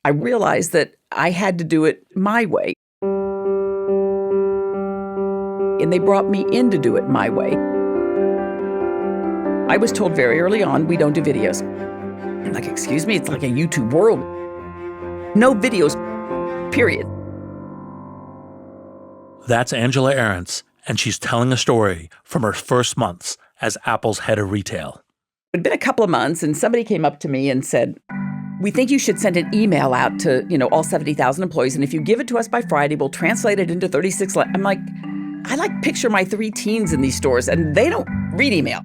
I realized that I had to do it my way. And they brought me in to do it my way. I was told very early on, we don't do videos. I'm like, excuse me, it's like a YouTube world. No videos, period. That's Angela Ahrendts, and she's telling a story from her first months as Apple's head of retail. It'd been a couple of months, and somebody came up to me and said, we think you should send an email out to, all 70,000 employees, and if you give it to us by Friday, we'll translate it into 36 I'm like, I picture my 3 teens in these stores, and they don't read email.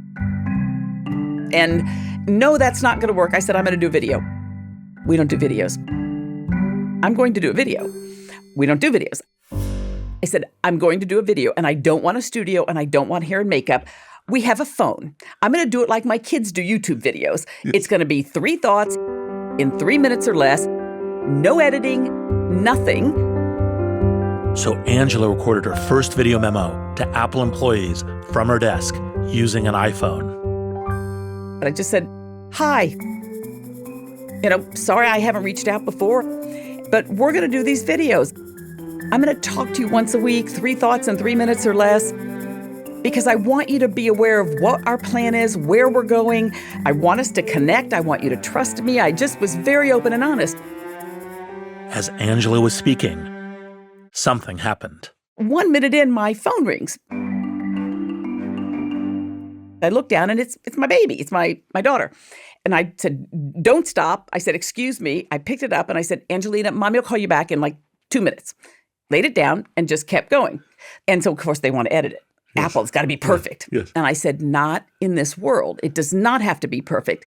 And no, that's not going to work. I said, I'm going to do a video. We don't do videos. I'm going to do a video. We don't do videos. I said, I'm going to do a video, and I don't want a studio, and I don't want hair and makeup. We have a phone. I'm going to do it like my kids do YouTube videos. Yes. It's going to be 3 thoughts in 3 minutes or less. No editing, nothing. So Angela recorded her first video memo to Apple employees from her desk using an iPhone. I just said, hi. Sorry I haven't reached out before, but we're going to do these videos. I'm going to talk to you once a week, 3 thoughts in 3 minutes or less, because I want you to be aware of what our plan is, where we're going. I want us to connect. I want you to trust me. I just was very open and honest. As Angela was speaking, something happened. 1 minute in, my phone rings. I look down, and it's my baby. It's my daughter. And I said, don't stop. I said, excuse me. I picked it up, and I said, Angelina, Mommy will call you back in 2 minutes. Laid it down and just kept going. And so, of course, they want to edit it. Yes. Apple, it's got to be perfect. Yes. And I said, not in this world. It does not have to be perfect.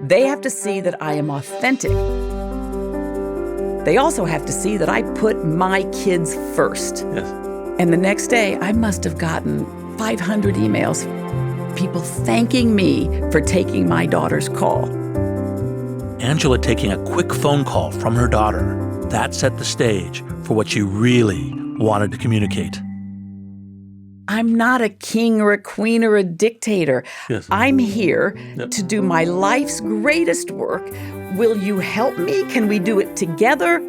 They have to see that I am authentic. They also have to see that I put my kids first. Yes. And the next day, I must have gotten 500 emails, people thanking me for taking my daughter's call. Angela taking a quick phone call from her daughter, that set the stage for what she really wanted to communicate. I'm not a king or a queen or a dictator. Yes. I'm here to do my life's greatest work. Will you help me? Can we do it together?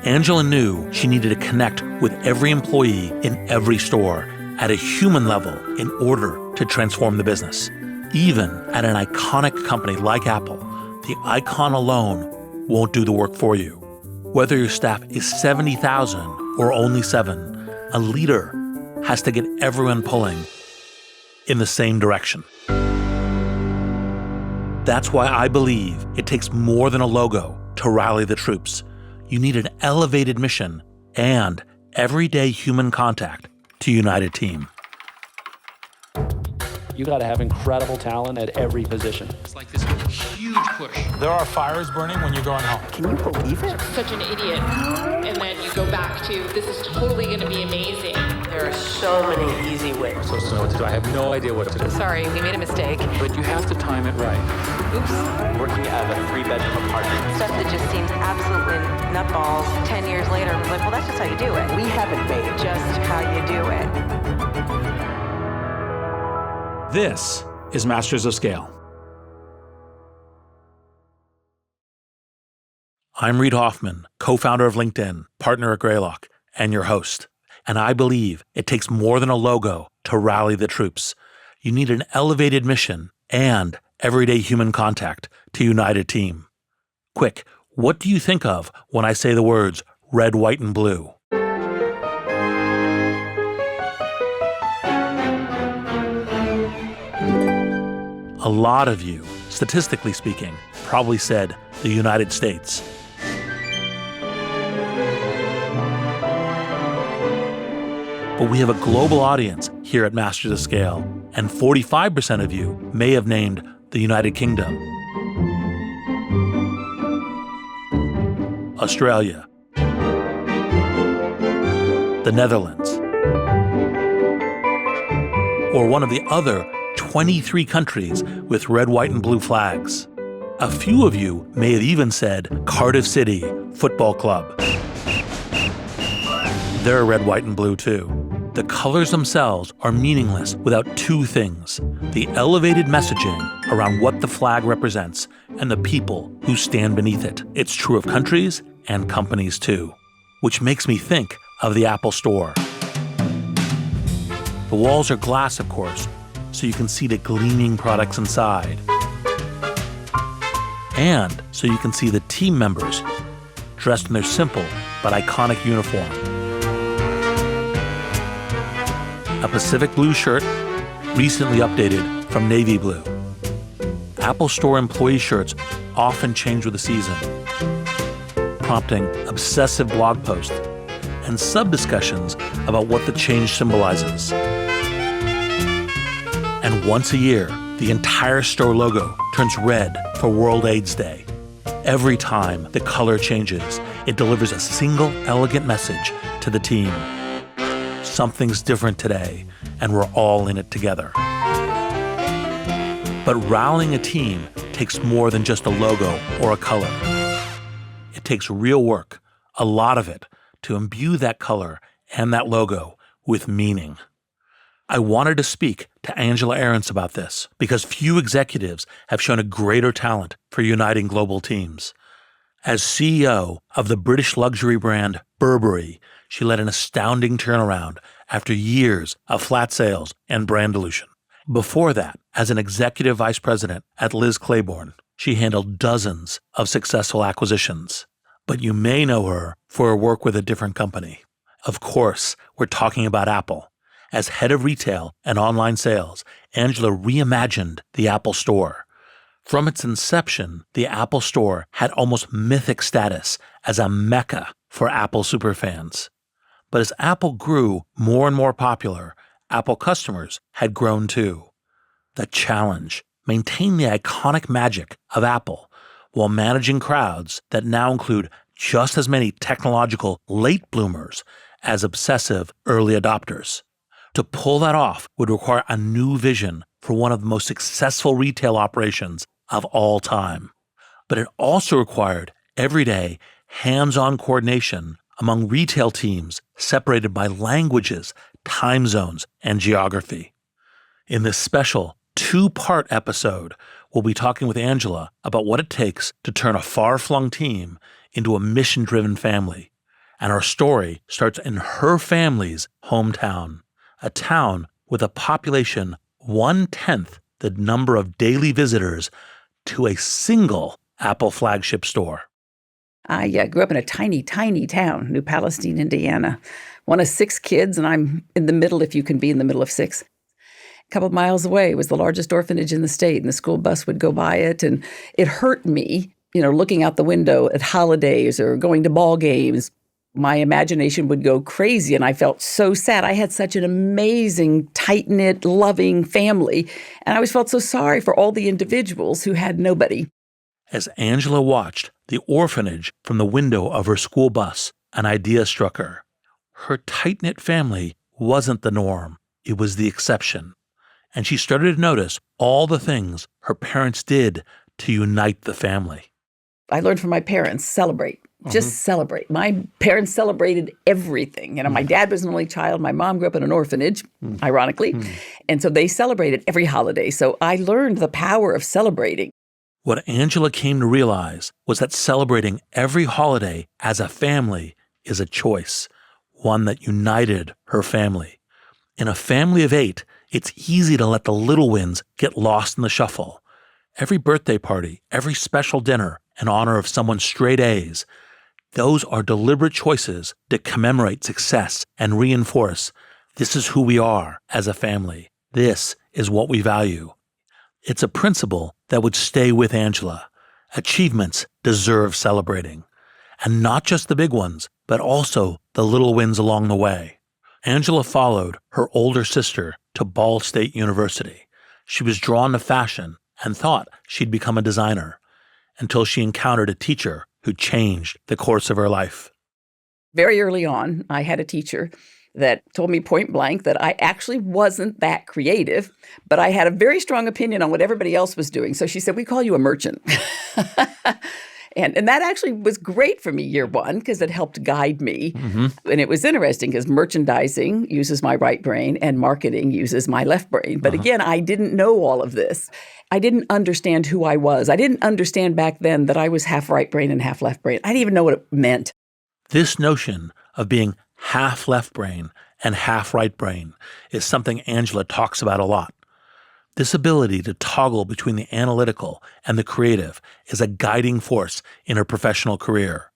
Angela knew she needed to connect with every employee in every store at a human level in order to transform the business. Even at an iconic company like Apple, the icon alone won't do the work for you. Whether your staff is 70,000 or only 7, a leader has to get everyone pulling in the same direction. That's why I believe it takes more than a logo to rally the troops. You need an elevated mission and everyday human contact to unite a team. You got to have incredible talent at every position. It's like this huge push. There are fires burning when you're going home. Can you believe it? Such an idiot. And then you go back to, this is totally going to be amazing. There are so many easy ways. So what to do? I have no idea what to do. Sorry, we made a mistake. But you have to time it right. Oops. Working at a 3-bedroom apartment. Stuff that just seems absolutely nutballs. 10 years later, I was like, well, that's just how you do it. We haven't made it just how you do it. This is Masters of Scale. I'm Reid Hoffman, co-founder of LinkedIn, partner at Greylock, and your host. And I believe it takes more than a logo to rally the troops. You need an elevated mission and everyday human contact to unite a team. Quick, what do you think of when I say the words red, white, and blue? A lot of you, statistically speaking, probably said the United States. But we have a global audience here at Masters of Scale, and 45% of you may have named the United Kingdom, Australia, the Netherlands, or one of the other 23 countries with red, white, and blue flags. A few of you may have even said Cardiff City Football Club. They're red, white, and blue too. The colors themselves are meaningless without two things: the elevated messaging around what the flag represents and the people who stand beneath it. It's true of countries and companies too, which makes me think of the Apple Store. The walls are glass, of course, so you can see the gleaming products inside. And so you can see the team members dressed in their simple but iconic uniform. A Pacific blue shirt, recently updated from navy blue. Apple Store employee shirts often change with the season, prompting obsessive blog posts and sub-discussions about what the change symbolizes. And once a year, the entire store logo turns red for World AIDS Day. Every time the color changes, it delivers a single elegant message to the team. Something's different today, and we're all in it together. But rallying a team takes more than just a logo or a color. It takes real work, a lot of it, to imbue that color and that logo with meaning. I wanted to speak to Angela Ahrendts about this because few executives have shown a greater talent for uniting global teams. As CEO of the British luxury brand Burberry, she led an astounding turnaround after years of flat sales and brand dilution. Before that, as an executive vice president at Liz Claiborne, she handled dozens of successful acquisitions. But you may know her for her work with a different company. Of course, we're talking about Apple. As head of retail and online sales, Angela reimagined the Apple Store. From its inception, the Apple Store had almost mythic status as a mecca for Apple superfans. But as Apple grew more and more popular, Apple customers had grown too. The challenge: maintain the iconic magic of Apple while managing crowds that now include just as many technological late bloomers as obsessive early adopters. To pull that off would require a new vision for one of the most successful retail operations of all time. But it also required everyday, hands-on coordination among retail teams separated by languages, time zones, and geography. In this special two-part episode, we'll be talking with Angela about what it takes to turn a far-flung team into a mission-driven family. And our story starts in her family's hometown, a town with a population 1/10 the number of daily visitors to a single Apple flagship store. I grew up in a tiny, tiny town, New Palestine, Indiana. One of 6 kids, and I'm in the middle if you can be in the middle of 6. A couple of miles away was the largest orphanage in the state, and the school bus would go by it, and it hurt me, looking out the window at holidays or going to ball games. My imagination would go crazy, and I felt so sad. I had such an amazing, tight-knit, loving family, and I always felt so sorry for all the individuals who had nobody. As Angela watched the orphanage from the window of her school bus, an idea struck her. Her tight-knit family wasn't the norm. It was the exception. And she started to notice all the things her parents did to unite the family. I learned from my parents, celebrate. Just celebrate. My parents celebrated everything. My dad was an only child. My mom grew up in an orphanage, ironically. And so they celebrated every holiday. So I learned the power of celebrating. What Angela came to realize was that celebrating every holiday as a family is a choice, one that united her family. In a family of 8, it's easy to let the little wins get lost in the shuffle. Every birthday party, every special dinner in honor of someone's straight A's, those are deliberate choices that commemorate success and reinforce this is who we are as a family. This is what we value. It's a principle that would stay with Angela. Achievements deserve celebrating. And not just the big ones, but also the little wins along the way. Angela followed her older sister to Ball State University. She was drawn to fashion and thought she'd become a designer until she encountered a teacher who changed the course of her life. Very early on, I had a teacher that told me point blank that I actually wasn't that creative, but I had a very strong opinion on what everybody else was doing. So she said, "We call you a merchant." And that actually was great for me year one because it helped guide me. And it was interesting because merchandising uses my right brain and marketing uses my left brain. But again, I didn't know all of this. I didn't understand who I was. I didn't understand back then that I was half right brain and half left brain. I didn't even know what it meant. This notion of being half left brain and half right brain is something Angela talks about a lot. This ability to toggle between the analytical and the creative is a guiding force in her professional career.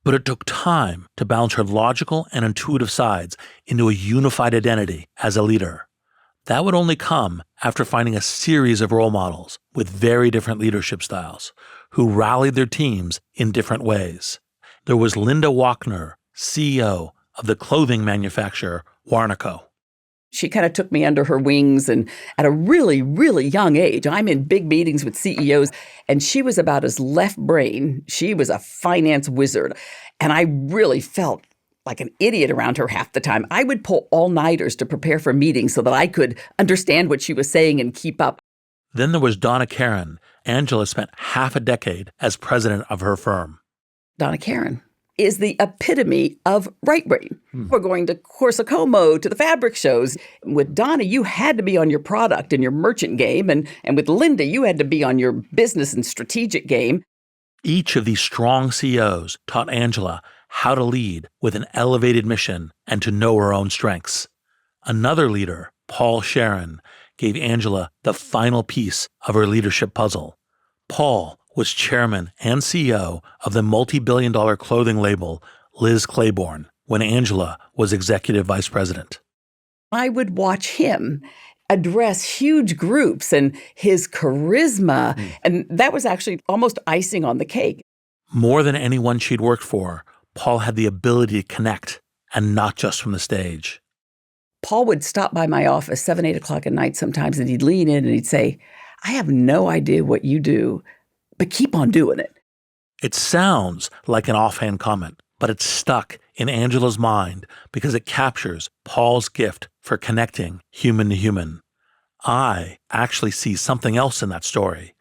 But it took time to balance her logical and intuitive sides into a unified identity as a leader. That would only come after finding a series of role models with very different leadership styles who rallied their teams in different ways. There was Linda Wachner, CEO of the clothing manufacturer Warnaco. She kind of took me under her wings, and at a really, really young age, I'm in big meetings with CEOs, and she was about as left brain. She was a finance wizard, and I really felt like an idiot around her half the time. I would pull all-nighters to prepare for meetings so that I could understand what she was saying and keep up. Then there was Donna Karan. Angela spent half a decade as president of her firm. Donna Karan is the epitome of right brain. We're going to Corso Como, to the fabric shows. With Donna, you had to be on your product and your merchant game. And with Linda, you had to be on your business and strategic game. Each of these strong CEOs taught Angela how to lead with an elevated mission and to know her own strengths. Another leader, Paul Sharon, gave Angela the final piece of her leadership puzzle. Paul was chairman and CEO of the multi-billion-dollar clothing label Liz Claiborne when Angela was executive vice president. I would watch him address huge groups and his charisma, and that was actually almost icing on the cake. More than anyone she'd worked for, Paul had the ability to connect, and not just from the stage. Paul would stop by my office 7, 8 o'clock at night sometimes, and he'd lean in and he'd say, I have no idea what you do, but keep on doing it. It sounds like an offhand comment, but it's stuck in Angela's mind because it captures Paul's gift for connecting human to human. I actually see something else in that story.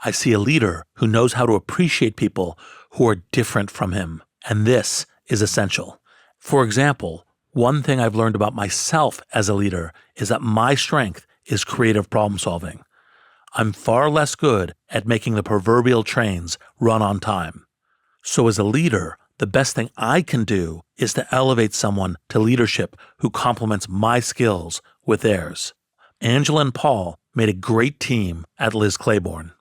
I see a leader who knows how to appreciate people who are different from him, and this is essential. For example, one thing I've learned about myself as a leader is that my strength is creative problem solving. I'm far less good at making the proverbial trains run on time. So as a leader, the best thing I can do is to elevate someone to leadership who complements my skills with theirs. Angela and Paul made a great team at Liz Claiborne.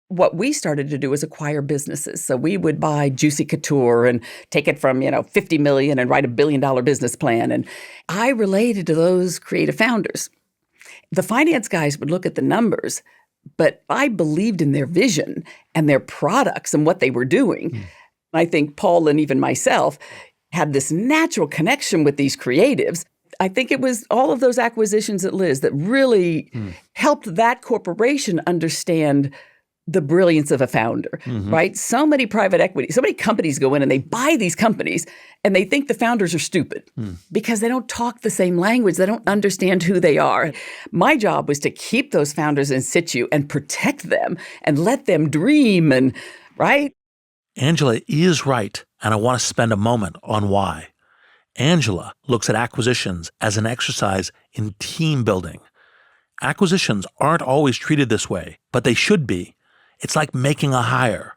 What we started to do was acquire businesses. So we would buy Juicy Couture and take it from, $50 million and write $1 billion business plan. And I related to those creative founders. The finance guys would look at the numbers, but I believed in their vision and their products and what they were doing. I think Paul and even myself had this natural connection with these creatives. I think it was all of those acquisitions at Liz that really helped that corporation understand the brilliance of a founder, right? So many private equity, so many companies go in and they buy these companies and they think the founders are stupid because they don't talk the same language. They don't understand who they are. My job was to keep those founders in situ and protect them and let them dream and, right? Angela is right, and I want to spend a moment on why. Angela looks at acquisitions as an exercise in team building. Acquisitions aren't always treated this way, but they should be. It's like making a hire.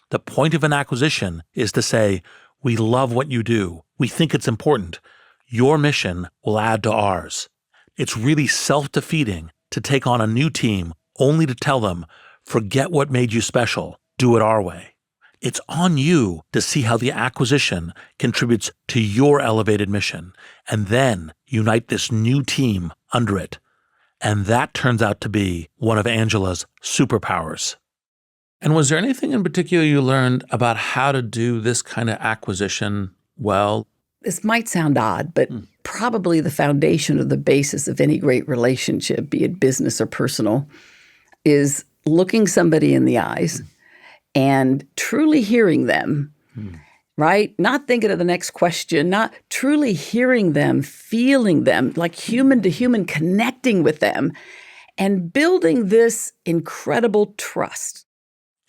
The point of an acquisition is to say, we love what you do. We think it's important. Your mission will add to ours. It's really self-defeating to take on a new team only to tell them, forget what made you special, do it our way. It's on you to see how the acquisition contributes to your elevated mission, and then unite this new team under it. And that turns out to be one of Angela's superpowers. And was there anything in particular you learned about how to do this kind of acquisition well? This might sound odd, but probably the foundation or the basis of any great relationship, be it business or personal, is looking somebody in the eyes and truly hearing them, right? Not thinking of the next question, not truly hearing them, feeling them, like human to human, connecting with them, and building this incredible trust.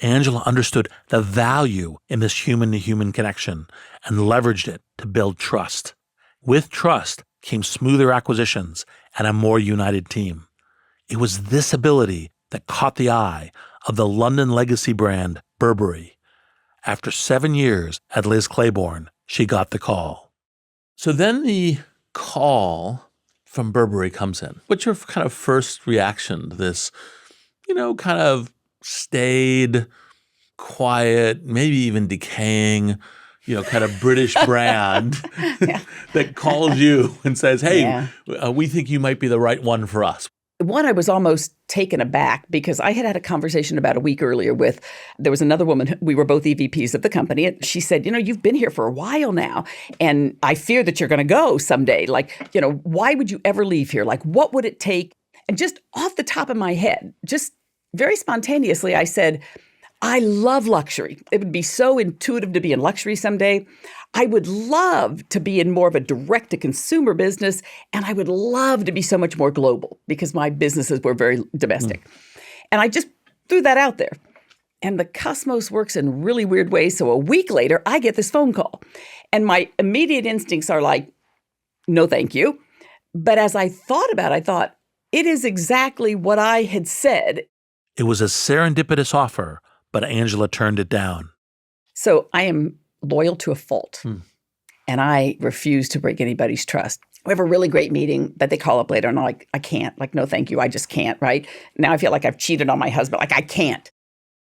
Angela understood the value in this human-to-human connection and leveraged it to build trust. With trust came smoother acquisitions and a more united team. It was this ability that caught the eye of the London legacy brand Burberry. After 7 years at Liz Claiborne, she got the call. So then the call from Burberry comes in. What's your kind of first reaction to this, kind of staid, quiet, maybe even decaying, kind of British brand that calls you and says, hey, we think you might be the right one for us? One, I was almost taken aback because I had a conversation about a week earlier there was another woman, we were both EVPs of the company, and she said, you've been here for a while now, and I fear that you're going to go someday. Why would you ever leave here? What would it take? And just off the top of my head, just very spontaneously, I said, I love luxury. It would be so intuitive to be in luxury someday. I would love to be in more of a direct-to-consumer business, and I would love to be so much more global because my businesses were very domestic. And I just threw that out there. And the cosmos works in really weird ways. So a week later, I get this phone call. And my immediate instincts are like, no, thank you. But as I thought about it, I thought, it is exactly what I had said. It was a serendipitous offer, but Angela turned it down. So I am loyal to a fault, and I refuse to break anybody's trust. We have a really great meeting, but they call up later, and I'm like, I can't. No, thank you. I just can't, right? Now I feel like I've cheated on my husband. I can't.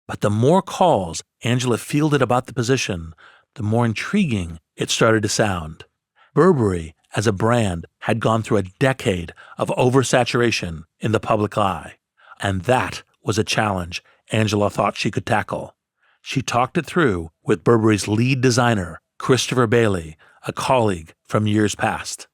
But the more calls Angela fielded about the position, the more intriguing it started to sound. Burberry, as a brand, had gone through a decade of oversaturation in the public eye, and that was a challenge Angela thought she could tackle. She talked it through with Burberry's lead designer, Christopher Bailey, a colleague from years past.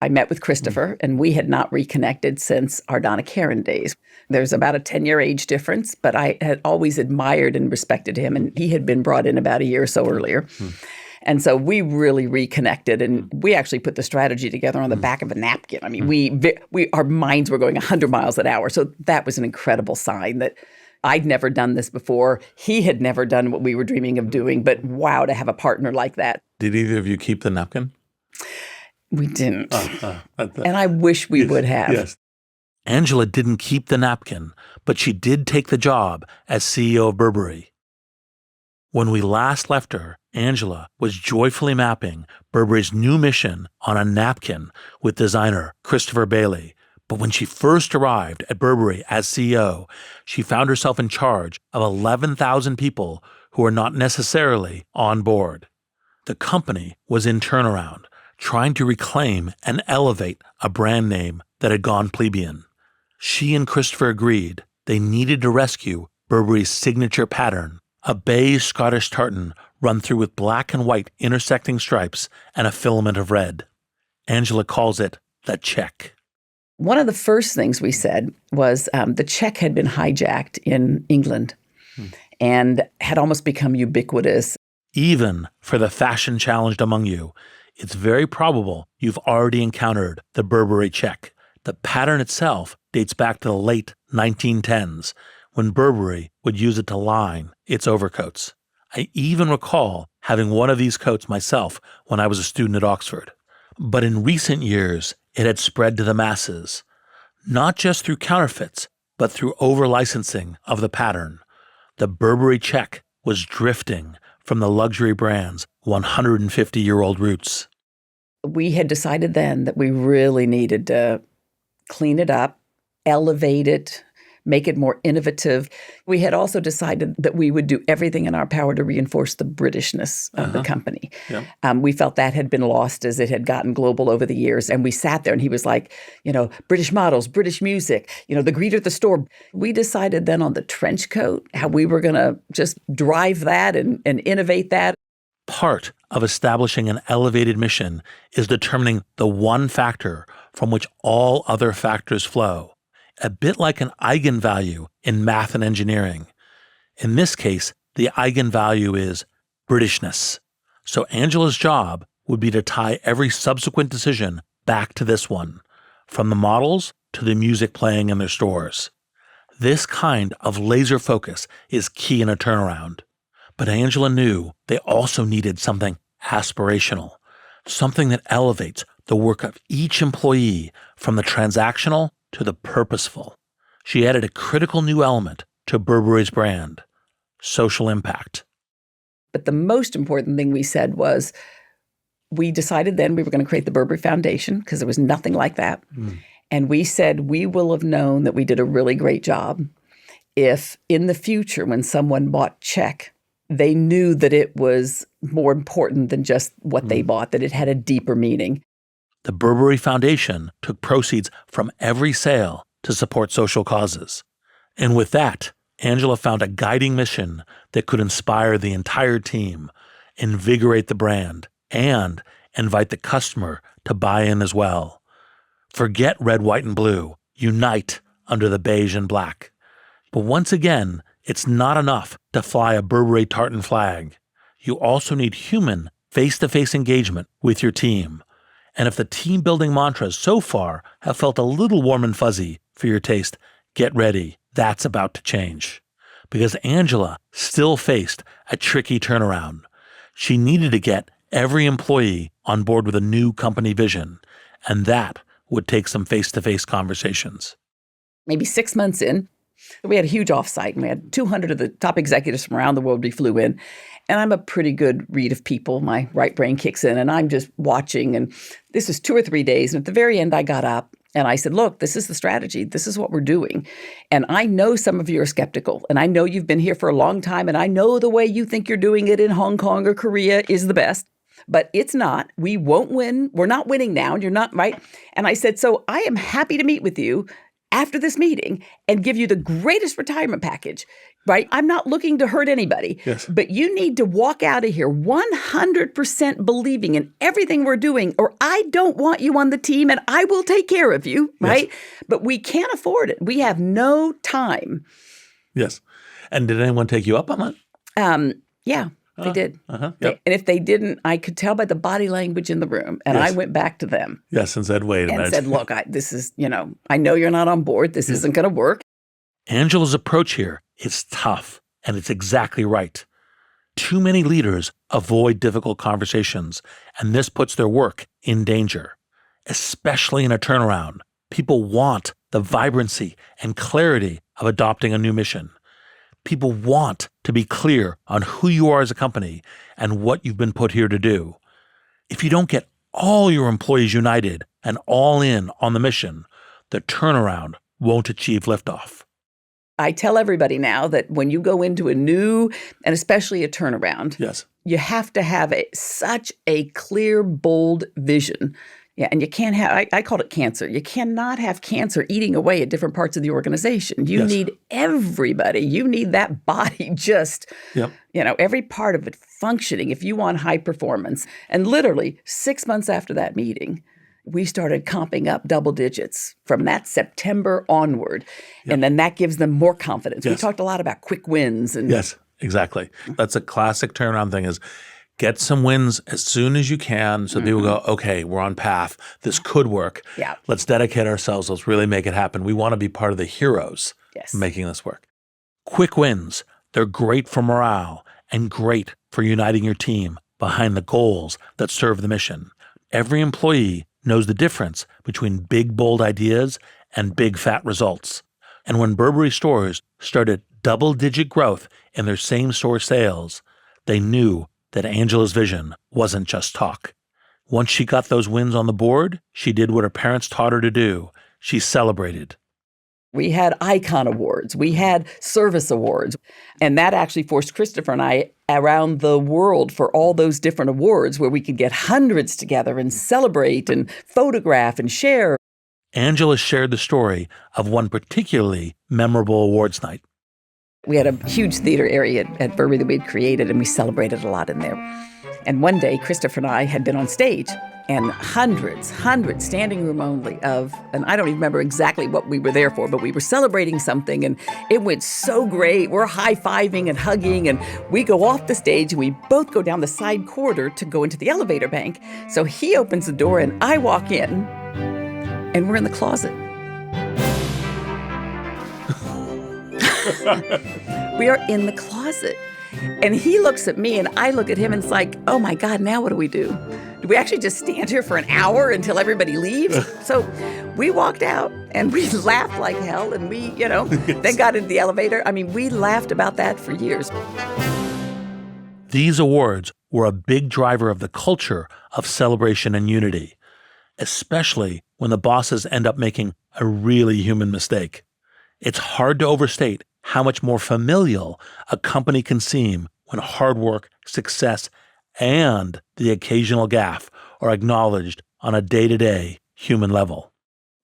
I met with Christopher, and we had not reconnected since our Donna Karan days. There's about a 10-year age difference, but I had always admired and respected him, and he had been brought in about a year or so earlier. And so we really reconnected, and we actually put the strategy together on the back of a napkin. I mean, our minds were going 100 miles an hour. So that was an incredible sign that I'd never done this before. He had never done what we were dreaming of doing. But wow, to have a partner like that. Did either of you keep the napkin? We didn't. And I wish we would have. Yes. Angela didn't keep the napkin, but she did take the job as CEO of Burberry. When we last left her, Angela was joyfully mapping Burberry's new mission on a napkin with designer Christopher Bailey. But when she first arrived at Burberry as CEO, she found herself in charge of 11,000 people who were not necessarily on board. The company was in turnaround, trying to reclaim and elevate a brand name that had gone plebeian. She and Christopher agreed they needed to rescue Burberry's signature pattern, a beige Scottish tartan run through with black and white intersecting stripes and a filament of red. Angela calls it the check. One of the first things we said was the check had been hijacked in England and had almost become ubiquitous. Even for the fashion-challenged among you, it's very probable you've already encountered the Burberry check. The pattern itself dates back to the late 1910s, when Burberry would use it to line its overcoats. I even recall having one of these coats myself when I was a student at Oxford. But in recent years, it had spread to the masses, not just through counterfeits, but through over-licensing of the pattern. The Burberry check was drifting from the luxury brand's 150-year-old roots. We had decided then that we really needed to clean it up, elevate it, make it more innovative. We had also decided that we would do everything in our power to reinforce the Britishness of the company. We felt that had been lost as it had gotten global over the years. And we sat there and he was like, British models, British music, the greeter at the store. We decided then on the trench coat, how we were going to just drive that and innovate that. Part of establishing an elevated mission is determining the one factor from which all other factors flow. A bit like an eigenvalue in math and engineering. In this case, the eigenvalue is Britishness. So Angela's job would be to tie every subsequent decision back to this one, from the models to the music playing in their stores. This kind of laser focus is key in a turnaround. But Angela knew they also needed something aspirational, something that elevates the work of each employee from the transactional to the purposeful. She added a critical new element to Burberry's brand: social impact. But the most important thing we said was, we decided then we were going to create the Burberry Foundation because there was nothing like that. And we said we will have known that we did a really great job if in the future when someone bought check, they knew that it was more important than just what they bought, that it had a deeper meaning. The Burberry Foundation took proceeds from every sale to support social causes. And with that, Angela found a guiding mission that could inspire the entire team, invigorate the brand, and invite the customer to buy in as well. Forget red, white, and blue. Unite under the beige and black. But once again, it's not enough to fly a Burberry tartan flag. You also need human, face-to-face engagement with your team. And if the team-building mantras so far have felt a little warm and fuzzy for your taste, get ready. That's about to change. Because Angela still faced a tricky turnaround. She needed to get every employee on board with a new company vision, and that would take some face-to-face conversations. Maybe 6 months in, we had a huge offsite, and we had 200 of the top executives from around the world we flew in. And I'm a pretty good read of people. My right brain kicks in, and I'm just watching. And this was 2 or 3 days. And at the very end, I got up and I said, look, this is the strategy. This is what we're doing. And I know some of you are skeptical. And I know you've been here for a long time. And I know the way you think you're doing it in Hong Kong or Korea is the best. But it's not. We won't win. We're not winning now. You're not, right? And I said, so I am happy to meet with you after this meeting and give you the greatest retirement package, right? I'm not looking to hurt anybody, but you need to walk out of here 100% believing in everything we're doing, or I don't want you on the team and I will take care of you, right? But we can't afford it. We have no time. Yes. And did anyone take you up on that? Yeah. They did. Yep. And if they didn't, I could tell by the body language in the room. And I went back to them. Yes, and said, wait a minute. And said, look, this is, I know you're not on board. This isn't going to work. Angela's approach here is tough, and it's exactly right. Too many leaders avoid difficult conversations, and this puts their work in danger. Especially in a turnaround, people want the vibrancy and clarity of adopting a new mission. People want to be clear on who you are as a company and what you've been put here to do. If you don't get all your employees united and all in on the mission, the turnaround won't achieve liftoff. I tell everybody now that when you go into a new and especially a turnaround, you have to have such a clear, bold vision. Yeah, and you can't have, I called it cancer. You cannot have cancer eating away at different parts of the organization. You need everybody. You need that body just, every part of it functioning if you want high performance. And literally 6 months after that meeting, we started comping up double digits from that September onward. And then that gives them more confidence. We talked a lot about quick wins. And yes, exactly. That's a classic turnaround thing is, get some wins as soon as you can so people go, okay, we're on path. This could work. Yeah. Let's dedicate ourselves. Let's really make it happen. We want to be part of the heroes making this work. Quick wins. They're great for morale and great for uniting your team behind the goals that serve the mission. Every employee knows the difference between big, bold ideas and big, fat results. And when Burberry stores started double-digit growth in their same-store sales, they knew that Angela's vision wasn't just talk. Once she got those wins on the board, she did what her parents taught her to do. She celebrated. We had icon awards. We had service awards. And that actually forced Christopher and I around the world for all those different awards where we could get hundreds together and celebrate and photograph and share. Angela shared the story of one particularly memorable awards night. We had a huge theater area at Burberry that we'd created, and we celebrated a lot in there. And one day, Christopher and I had been on stage, and hundreds, standing room only of, and I don't even remember exactly what we were there for, but we were celebrating something, and it went so great. We're high-fiving and hugging, and we go off the stage, and we both go down the side corridor to go into the elevator bank. So he opens the door, and I walk in, and we're in the closet. We are in the closet. And he looks at me and I look at him and it's like, oh my God, now what do we do? Do we actually just stand here for an hour until everybody leaves? So we walked out and we laughed like hell and we, then got into the elevator. I mean, we laughed about that for years. These awards were a big driver of the culture of celebration and unity, especially when the bosses end up making a really human mistake. It's hard to overstate how much more familial a company can seem when hard work, success, and the occasional gaffe are acknowledged on a day-to-day human level.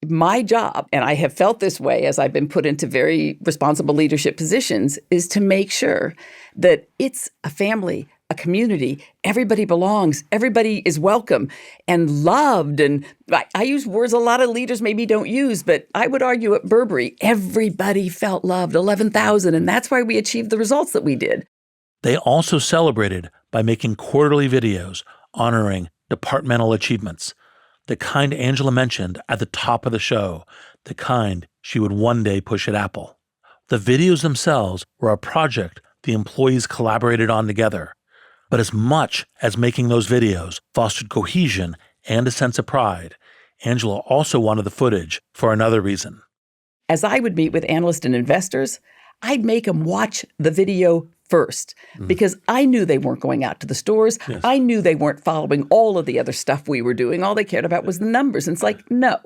My job, and I have felt this way as I've been put into very responsible leadership positions, is to make sure that it's a family, a community, everybody belongs, everybody is welcome and loved. And I use words a lot of leaders maybe don't use, but I would argue at Burberry, everybody felt loved, 11,000, and that's why we achieved the results that we did. They also celebrated by making quarterly videos honoring departmental achievements, the kind Angela mentioned at the top of the show, the kind she would one day push at Apple. The videos themselves were a project the employees collaborated on together. But as much as making those videos fostered cohesion and a sense of pride, Angela also wanted the footage for another reason. As I would meet with analysts and investors, I'd make them watch the video first because I knew they weren't going out to the stores. Yes. I knew they weren't following all of the other stuff we were doing. All they cared about was the numbers. And it's like, no,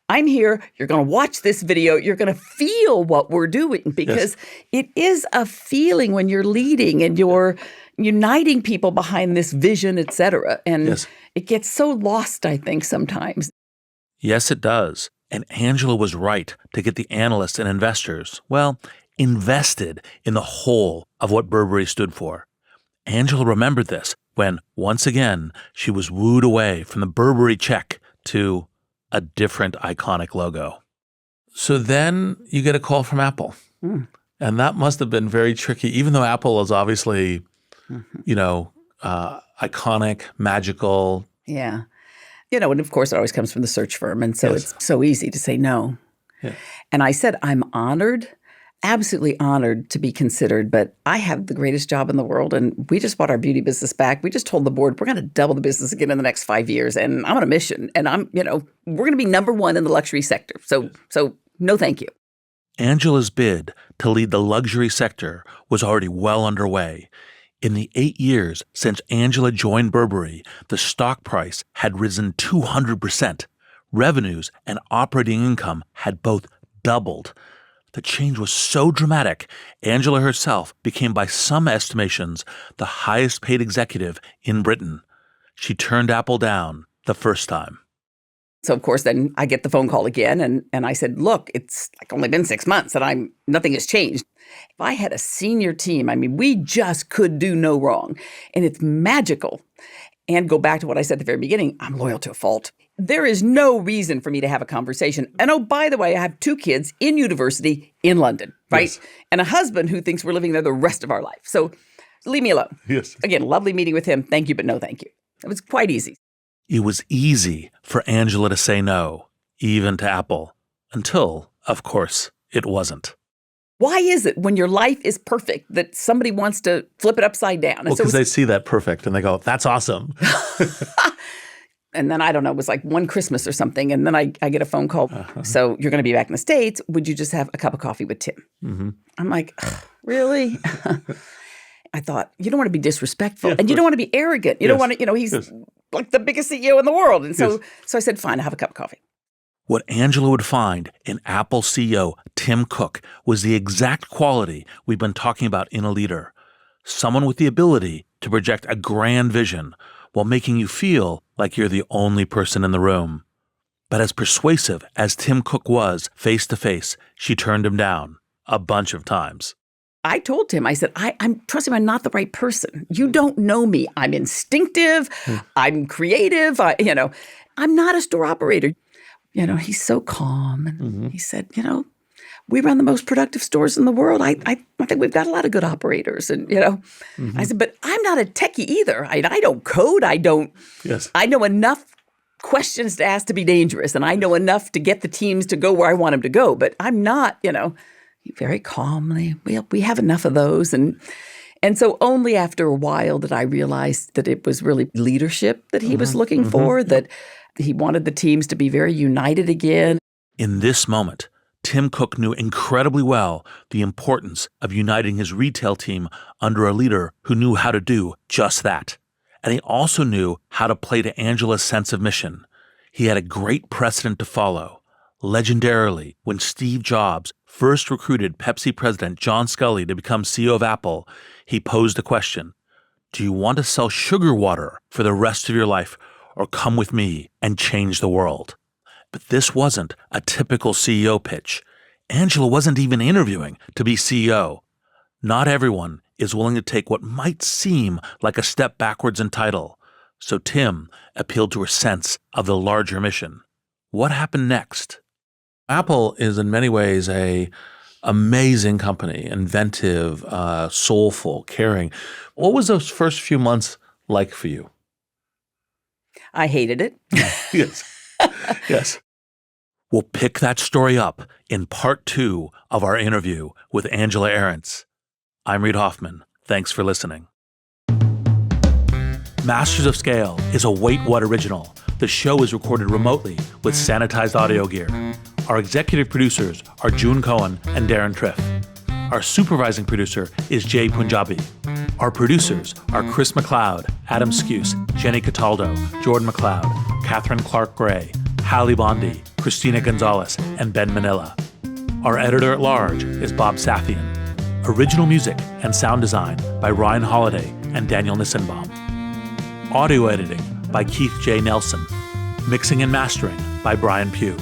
I'm here. You're going to watch this video. You're going to feel what we're doing because it is a feeling when you're leading and you're uniting people behind this vision, et cetera. And it gets so lost, I think, sometimes. Yes, it does. And Angela was right to get the analysts and investors, invested in the whole of what Burberry stood for. Angela remembered this when, once again, she was wooed away from the Burberry check to a different iconic logo. So then you get a call from Apple. And that must have been very tricky, even though Apple is obviously, iconic, magical. Yeah. And of course, it always comes from the search firm. And so it's so easy to say no. Yeah. And I said, I'm honored, absolutely honored to be considered, but I have the greatest job in the world. And we just bought our beauty business back. We just told the board, we're going to double the business again in the next 5 years. And I'm on a mission. And we're going to be number one in the luxury sector. So no, thank you. Angela's bid to lead the luxury sector was already well underway. In the 8 years since Angela joined Burberry, the stock price had risen 200%. Revenues and operating income had both doubled. The change was so dramatic, Angela herself became, by some estimations, the highest paid executive in Britain. She turned Apple down the first time. So, of course, then I get the phone call again, and I said, look, it's only been 6 months, and nothing has changed. If I had a senior team, we just could do no wrong. And it's magical. And go back to what I said at the very beginning, I'm loyal to a fault. There is no reason for me to have a conversation. And oh, by the way, I have 2 kids in university in London, right? Yes. And a husband who thinks we're living there the rest of our life. So leave me alone. Yes. Again, lovely meeting with him. Thank you, but no thank you. It was quite easy. It was easy for Angela to say no, even to Apple, until, of course, it wasn't. Why is it when your life is perfect that somebody wants to flip it upside down? Well, because they see that perfect and they go, that's awesome. And then, I don't know, it was like one Christmas or something. And then I get a phone call. So you're going to be back in the States. Would you just have a cup of coffee with Tim? Mm-hmm. I'm like, really? I thought, you don't want to be disrespectful. And you don't want to be arrogant. You don't want to, he's like the biggest CEO in the world. And so I said, fine, I'll have a cup of coffee. What Angela would find in Apple CEO Tim Cook was the exact quality we've been talking about in a leader. Someone with the ability to project a grand vision while making you feel like you're the only person in the room. But as persuasive as Tim Cook was face to face, she turned him down a bunch of times. I told Tim, I said, trust him, I'm not the right person. You don't know me. I'm instinctive. I'm creative. I'm not a store operator. He's so calm. And he said, we run the most productive stores in the world. I think we've got a lot of good operators. And, I said, but I'm not a techie either. I don't code. I know enough questions to ask to be dangerous. And I know enough to get the teams to go where I want them to go. But I'm not, very calmly, we have enough of those. And so only after a while did I realize that it was really leadership that he was looking for, that he wanted the teams to be very united again. In this moment, Tim Cook knew incredibly well the importance of uniting his retail team under a leader who knew how to do just that. And he also knew how to play to Angela's sense of mission. He had a great precedent to follow. Legendarily, when Steve Jobs first recruited Pepsi president John Scully to become CEO of Apple, he posed a question: do you want to sell sugar water for the rest of your life, or come with me and change the world? But this wasn't a typical CEO pitch. Angela wasn't even interviewing to be CEO. Not everyone is willing to take what might seem like a step backwards in title. So Tim appealed to her sense of the larger mission. What happened next? Apple is in many ways a amazing company, inventive, soulful, caring. What was those first few months like for you? I hated it. Yes. Yes. We'll pick that story up in part 2 of our interview with Angela Ahrendts. I'm Reid Hoffman. Thanks for listening. Masters of Scale is a Wait What original. The show is recorded remotely with sanitized audio gear. Our executive producers are June Cohen and Darren Triff. Our supervising producer is Jay Punjabi. Our producers are Chris McLeod, Adam Skuse, Jenny Cataldo, Jordan McLeod, Catherine Clark Gray, Hallie Bondi, Christina Gonzalez, and Ben Manila. Our editor-at-large is Bob Safian. Original music and sound design by Ryan Holiday and Daniel Nissenbaum. Audio editing by Keith J. Nelson. Mixing and mastering by Brian Pugh.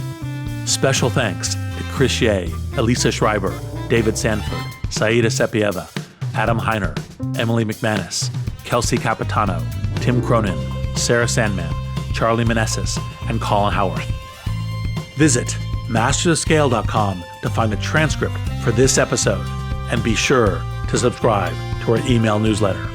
Special thanks to Chris Ye, Elisa Schreiber, David Sanford, Saida Sepieva, Adam Heiner, Emily McManus, Kelsey Capitano, Tim Cronin, Sarah Sandman, Charlie Meneses, and Colin Howarth. Visit mastersofscale.com to find the transcript for this episode, and be sure to subscribe to our email newsletter.